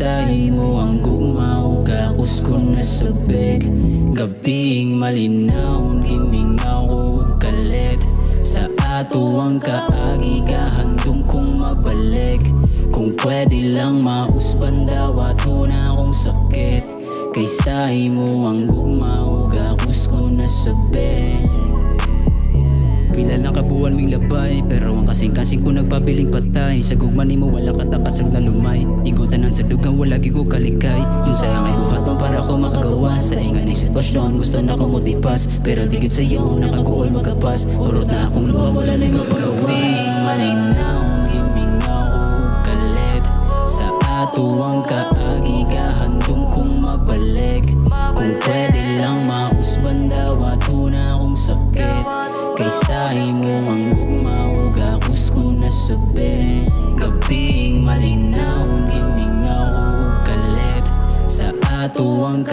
Kaysa imo ang gugma o gakos ko na sabik. Gabing malinaw gimingaw o kalit. Sa ato ang kaagi kahandom kong mabalik. Kung pwede lang mausban daw ato na akong sakit. Kaysa imo ang gugma o gakos ko na sabik. Pila lang kabuwan ming labay, pero ang kasing-kasing ko nagpabiling patay. Sa gugma nimo wala katakasag na lumay. Igutan sa dugang wala gi ko kalikay. Yung sayang ay buhaton para ko makagawa. Sa ingan ay sitwasyon gusto na ko motipas. Pero digit sa iyo nakaguol magapas. Urot na akong luha wala na yung pagawas. Malinaw gimingaw o kalit. Sa ato ang kaagi kahandom kong mabalik. Kung pwede lang mausban daw ato na akong sakit. Kaysa imo ang gugma o gakos ko na sabik. Gabing malinaw gimingaw o kalit. Sa ato ang